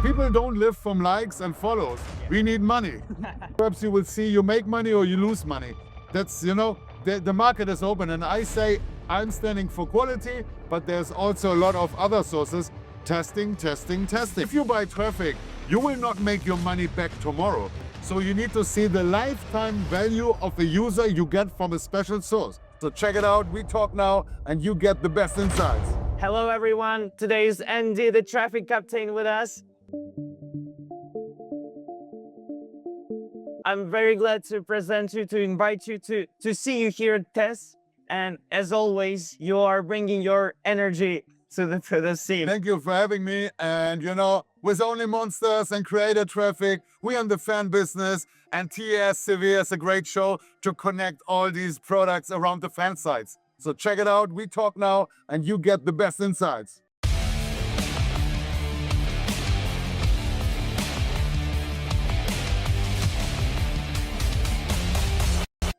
People don't live from likes and follows. We need money. Perhaps you will see you make money or you lose money. That's, the market is open. And I say I'm standing for quality, but there's also a lot of other sources. Testing, testing, testing. If you buy traffic, you will not make your money back tomorrow. So you need to see the lifetime value of a user you get from a special source. So check it out. We talk now and you get the best insights. Hello, everyone. Today is Andy, the traffic captain, with us. I'm very glad to present you, to invite you to see you here at TESS. And as always, you are bringing your energy to the scene. Thank you for having me. And with Only Monsters and CreatorTraffic, we are in the fan business, and TSCV is a great show to connect all these products around the fan sites. So check it out. We talk now and you get the best insights.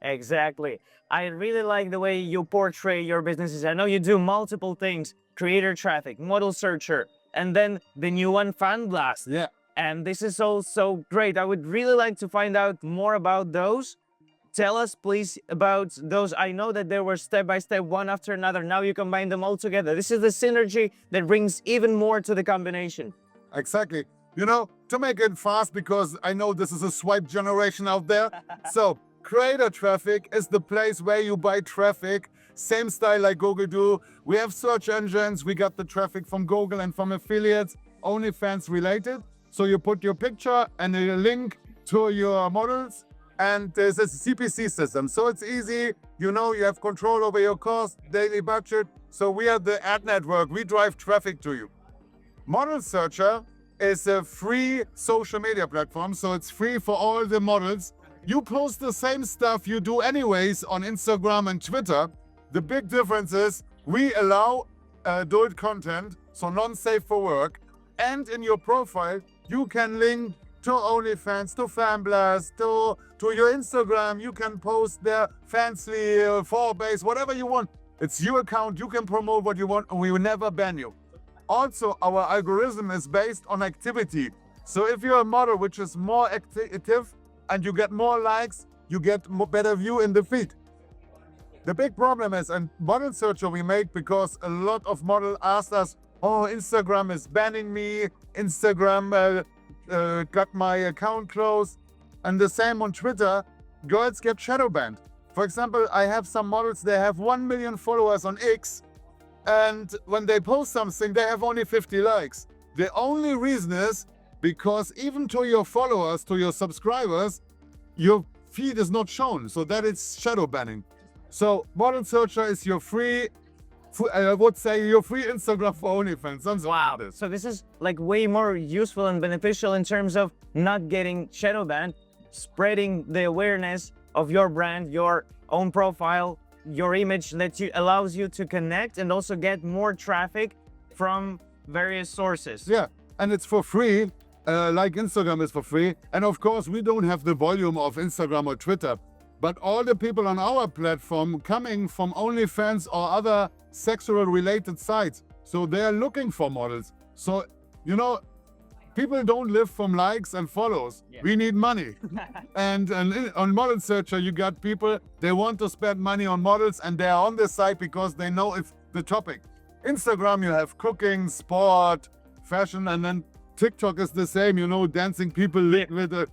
Exactly. I really like the way you portray your businesses. I know you do multiple things: CreatorTraffic, ModelSearcher, and then the new one, Fanblast. Yeah. And this is also great. I would really like to find out more about those. Tell us, please, about those. I know that they were step by step, one after another. Now you combine them all together. This is the synergy that brings even more to the combination. Exactly. To make it fast, because I know this is a swipe generation out there. So CreatorTraffic is the place where you buy traffic, same style like Google do. We have search engines. We got the traffic from Google and from affiliates, OnlyFans related. So you put your picture and a link to your models, and there's a CPC system. So it's easy. You have control over your cost, daily budget. So we are the ad network. We drive traffic to you. ModelSearcher is a free social media platform. So it's free for all the models. You post the same stuff you do anyways on Instagram and Twitter. The big difference is we allow adult content, so non-safe for work. And in your profile, you can link to OnlyFans, to Fanblast, to your Instagram. You can post there Fansly, Forbase, whatever you want. It's your account. You can promote what you want, and we will never ban you. Also, our algorithm is based on activity. So if you're a model which is more active, and you get more likes, you get better view in the feed. The big problem is, and ModelSearcher we make because a lot of models asked us, oh, Instagram is banning me, Instagram got my account closed, and the same on Twitter, girls get shadow banned. For example, I have some models, they have 1 million followers on X, and when they post something, they have only 50 likes. The only reason is because even to your followers, to your subscribers, your feed is not shown. So that is shadow banning. So ModelSearcher is your free, I would say your free Instagram for OnlyFans. Something Wow. like this. So this is like way more useful and beneficial in terms of not getting shadow banned, spreading the awareness of your brand, your own profile, your image that allows you to connect and also get more traffic from various sources. Yeah, and it's for free. Like Instagram is for free. And of course, we don't have the volume of Instagram or Twitter. But all the people on our platform coming from OnlyFans or other sexual related sites. So they're looking for models. So, people don't live from likes and follows. Yeah. We need money. and on ModelSearcher, you got people, they want to spend money on models and they are on the site because they know it's the topic. Instagram, you have cooking, sport, fashion, and then TikTok is the same, dancing people with it.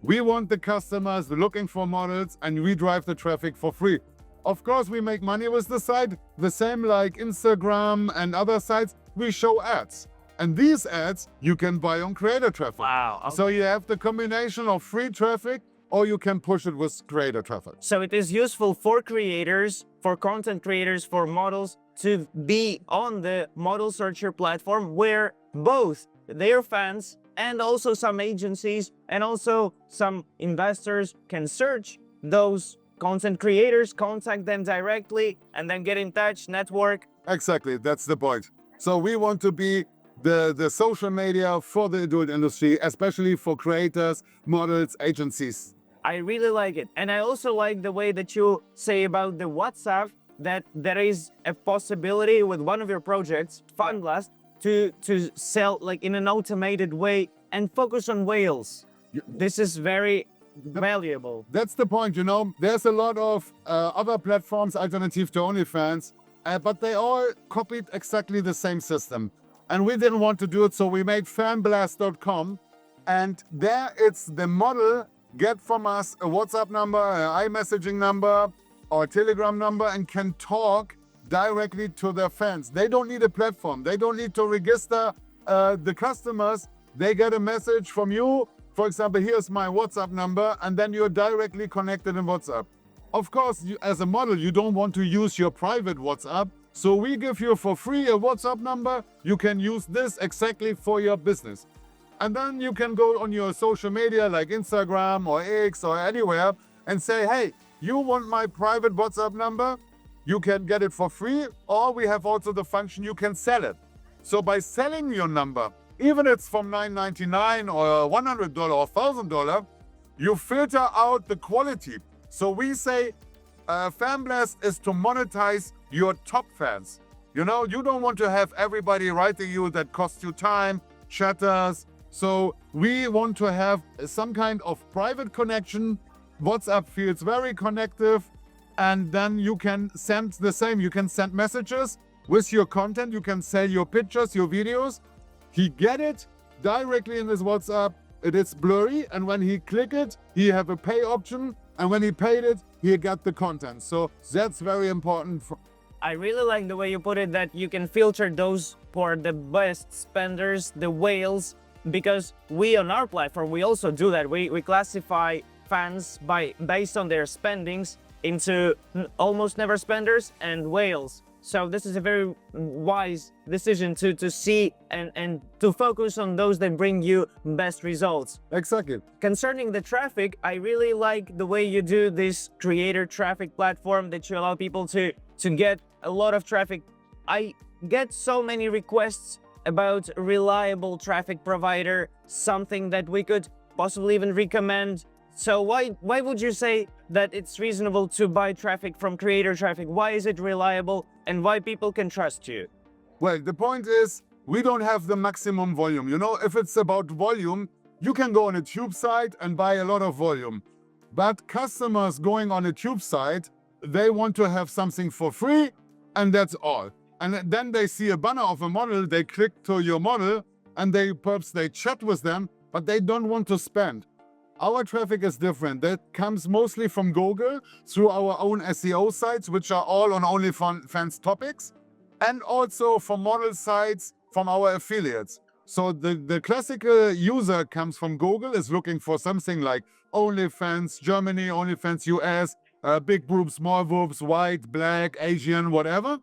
We want the customers looking for models and we drive the traffic for free. Of course, we make money with the site, the same like Instagram and other sites, we show ads. And these ads you can buy on CreatorTraffic. Wow. Okay. So you have the combination of free traffic or you can push it with CreatorTraffic. So it is useful for creators, for content creators, for models to be on the ModelSearcher platform where both their fans and also some agencies and also some investors can search those content creators, contact them directly, and then get in touch, network. Exactly, that's the point. So we want to be the social media for the adult industry, especially for creators, models, agencies. I really like it. And I also like the way that you say about the WhatsApp, that there is a possibility with one of your projects, Fanblast, to sell like in an automated way and focus on whales. This is very valuable. That's the point, you know. There's a lot of other platforms alternative to OnlyFans, but they all copied exactly the same system. And we didn't want to do it, so we made fanblast.com. And there it's the model get from us a WhatsApp number, an iMessaging number, or a Telegram number, and can talk directly to their fans. They don't need a platform. They don't need to register the customers. They get a message from you. For example, here's my WhatsApp number, and then you're directly connected in WhatsApp. Of course, you, as a model, you don't want to use your private WhatsApp. So we give you for free a WhatsApp number. You can use this exactly for your business. And then you can go on your social media like Instagram or X or anywhere and say, hey, you want my private WhatsApp number? You can get it for free, or we have also the function you can sell it. So by selling your number, even if it's from $9.99 or $100 or $1,000, you filter out the quality. So we say Fanblast is to monetize your top fans. You know, you don't want to have everybody writing you that costs you time, chatters. So we want to have some kind of private connection. WhatsApp feels very connective. And then you can send the same. You can send messages with your content. You can sell your pictures, your videos. He get it directly in his WhatsApp. It is blurry. And when he click it, he have a pay option. And when he paid it, he got the content. So that's very important. I really like the way you put it, that you can filter those for the best spenders, the whales, because we on our platform, we also do that. We classify fans based on their spendings into almost never spenders and whales. So this is a very wise decision to see and to focus on those that bring you best results. Exactly. Concerning the traffic, I really like the way you do this creator traffic platform, that you allow people to get a lot of traffic. I get so many requests about reliable traffic provider, something that we could possibly even recommend. So why would you say that it's reasonable to buy traffic from CreatorTraffic? Why is it reliable, and why people can trust you? Well, the point is, we don't have the maximum volume. You know, if it's about volume, you can go on a tube site and buy a lot of volume. But customers going on a tube site, they want to have something for free, and that's all. And then they see a banner of a model, they click to your model, and perhaps they chat with them, but they don't want to spend. Our traffic is different. That comes mostly from Google through our own SEO sites, which are all on OnlyFans topics, and also from model sites from our affiliates. So the classical user comes from Google, is looking for something like OnlyFans Germany, OnlyFans US, big boobs, small boobs, white, black, Asian, whatever.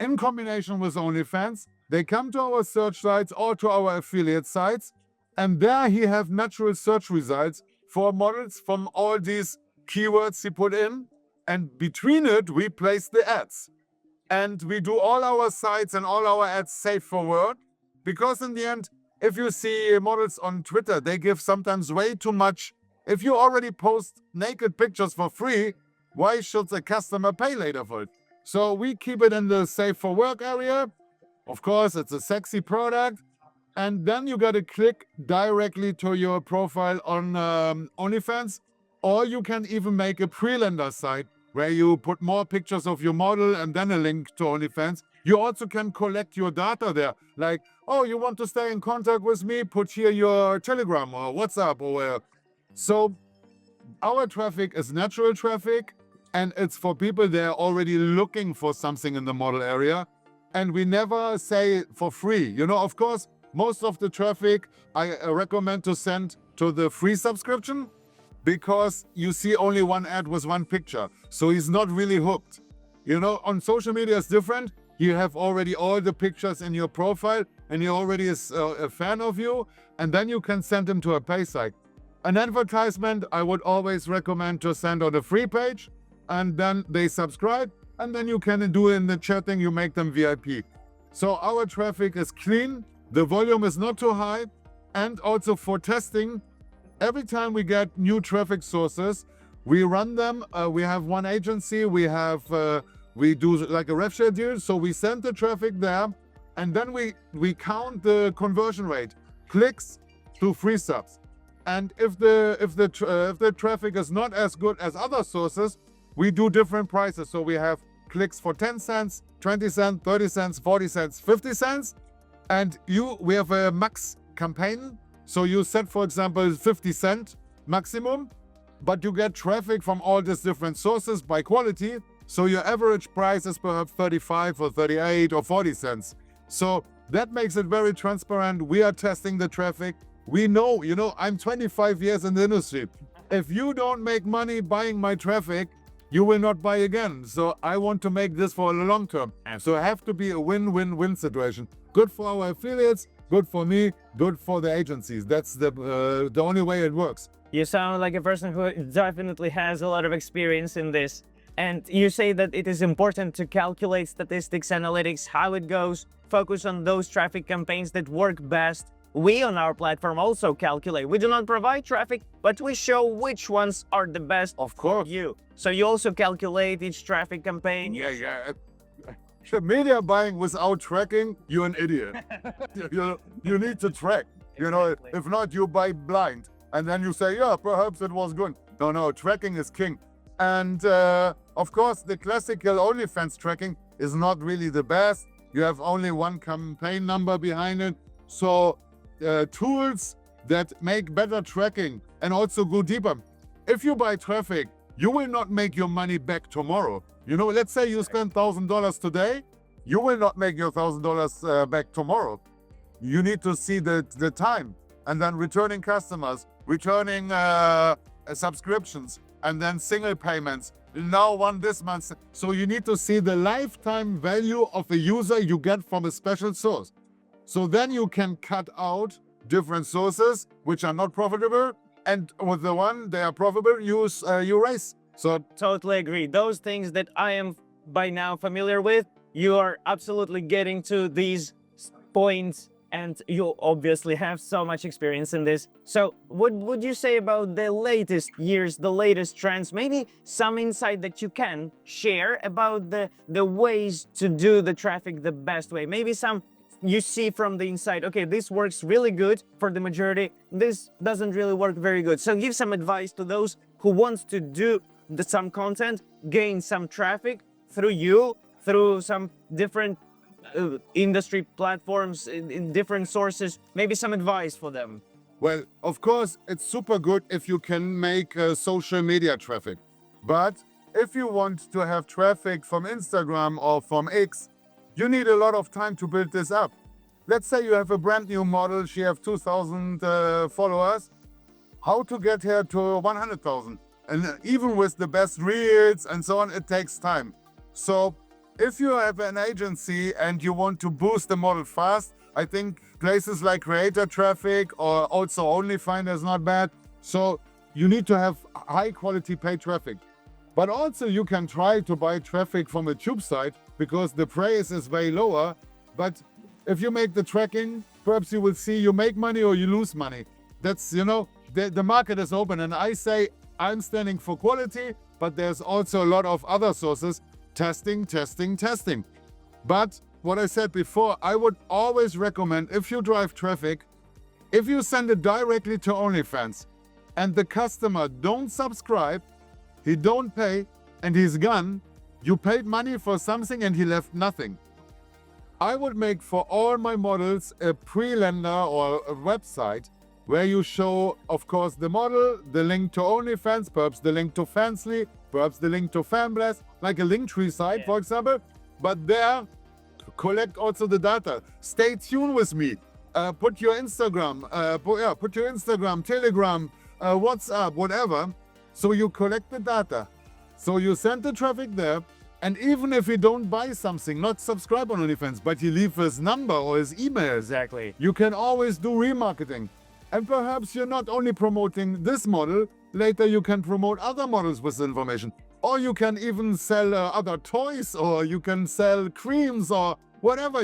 In combination with OnlyFans, they come to our search sites or to our affiliate sites, and there he have natural search results for models from all these keywords he put in. And between it, we place the ads. And we do all our sites and all our ads safe for work. Because in the end, if you see models on Twitter, they give sometimes way too much. If you already post naked pictures for free, why should the customer pay later for it? So we keep it in the safe for work area. Of course, it's a sexy product. And then you got to click directly to your profile on OnlyFans. Or you can even make a pre-render site where you put more pictures of your model and then a link to OnlyFans. You also can collect your data there. Like, oh, you want to stay in contact with me? Put here your Telegram or WhatsApp or where. So our traffic is natural traffic, and it's for people that are already looking for something in the model area. And we never say for free. You know, of course, most of the traffic I recommend to send to the free subscription, because you see only one ad with one picture. So he's not really hooked. You know, on social media it's different. You have already all the pictures in your profile and he already is a fan of you. And then you can send him to a pay site. An advertisement I would always recommend to send on a free page, and then they subscribe, and then you can do in the chatting, you make them VIP. So our traffic is clean. The volume is not too high. And also for testing, every time we get new traffic sources, we run them. We have one agency, we do like a rev share deal. So we send the traffic there. And then we count the conversion rate, clicks to free subs. And if the traffic is not as good as other sources, we do different prices. So we have clicks for 10 cents, 20 cents, 30 cents, 40 cents, 50 cents. And we have a max campaign. So you set, for example, 50 cent maximum, but you get traffic from all these different sources by quality. So your average price is perhaps 35 or 38 or 40 cents. So that makes it very transparent. We are testing the traffic. We know, I'm 25 years in the industry. If you don't make money buying my traffic, you will not buy again. So I want to make this for the long term. So it have to be a win-win-win situation. Good for our affiliates, good for me, good for the agencies. That's the only way it works. You sound like a person who definitely has a lot of experience in this. And you say that it is important to calculate statistics, analytics, how it goes, focus on those traffic campaigns that work best. We on our platform also calculate. We do not provide traffic, but we show which ones are the best Of course. for you. So you also calculate each traffic campaign. Yeah. Media buying without tracking, you're an idiot. you need to track. Exactly. If not, you buy blind. And then you say, yeah, perhaps it was good. No, tracking is king. And of course, the classical OnlyFans tracking is not really the best. You have only one campaign number behind it. So tools that make better tracking and also go deeper. If you buy traffic, you will not make your money back tomorrow. Let's say you spend $1,000 today, you will not make your $1,000 back tomorrow. You need to see the time, and then returning customers, returning subscriptions, and then single payments. Now one this month. So you need to see the lifetime value of a user you get from a special source. So then you can cut out different sources which are not profitable, and with the one they are profitable, you erase. So Totally agree. Those things that I am by now familiar with, you are absolutely getting to these points, and you obviously have so much experience in this. So what would you say about the latest years, the latest trends, maybe some insight that you can share about the ways to do the traffic the best way? Maybe some you see from the inside, okay, this works really good for the majority, this doesn't really work very good. So give some advice to those who want to do some content, gain some traffic through you, through some different industry platforms, in different sources, maybe some advice for them. Well, of course, it's super good if you can make social media traffic. But if you want to have traffic from Instagram or from X, you need a lot of time to build this up. Let's say you have a brand new model, she has 2,000 followers. How to get her to 100,000? And even with the best reels and so on, it takes time. So if you have an agency and you want to boost the model fast, I think places like CreatorTraffic or also OnlyFinder is not bad. So you need to have high quality paid traffic. But also you can try to buy traffic from a tube site because the price is way lower. But if you make the tracking, perhaps you will see you make money or you lose money. That's, the market is open. And I say I'm standing for quality, but there's also a lot of other sources. Testing. But what I said before, I would always recommend, if you drive traffic, if you send it directly to OnlyFans and the customer don't subscribe, he don't pay, and he's gone, you paid money for something and he left nothing. I would make for all my models a pre-lender or a website where you show, of course, the model, the link to OnlyFans, perhaps the link to Fansly, perhaps the link to Fanblast, like a Linktree site, for example. But there, collect also the data. Stay tuned with me. Put your Instagram, Telegram, WhatsApp, whatever. So you collect the data. So you send the traffic there. And even if you don't buy something, not subscribe on OnlyFans, but you leave his number or his email, Exactly. you can always do remarketing. And perhaps you're not only promoting this model, later you can promote other models with the information. Or you can even sell other toys, or you can sell creams or whatever,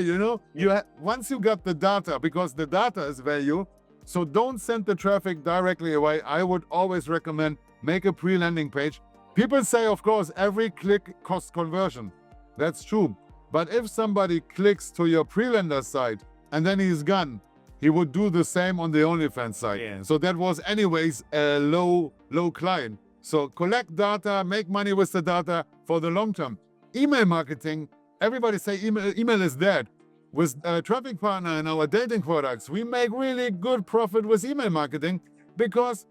once you got the data, because the data is value, so don't send the traffic directly away. I would always recommend make a pre-landing page. People say, of course, every click costs conversion. That's true. But if somebody clicks to your pre-render site and then he's gone, he would do the same on the OnlyFans site. Yeah. So that was anyways a low client. So collect data, make money with the data for the long term. Email marketing, everybody say email is dead. With Traffic Partner and our dating products, we make really good profit with email marketing because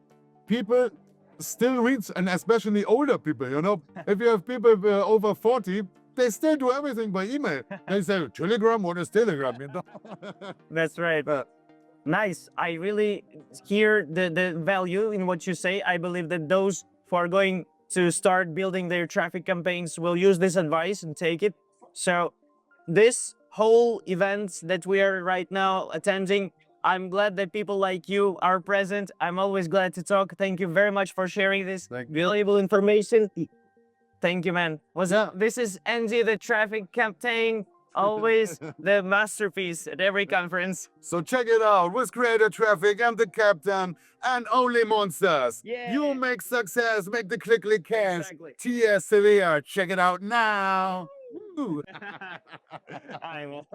people still read, and especially older people, you know. If you have people over 40, they still do everything by email. They say, Telegram, what is Telegram? You know? That's right. Nice. I really hear the value in what you say. I believe that those who are going to start building their traffic campaigns will use this advice and take it. So this whole event that we are right now attending, I'm glad that people like you are present. I'm always glad to talk. Thank you very much for sharing this valuable information. Thank you, man. This is Andy, the traffic captain, always the masterpiece at every conference. So check it out with Creator Traffic and the Captain and Only Monsters. Yeah. You make success, make the click cash. Exactly. T.S. Sevilla. Check it out now. Woo. I will.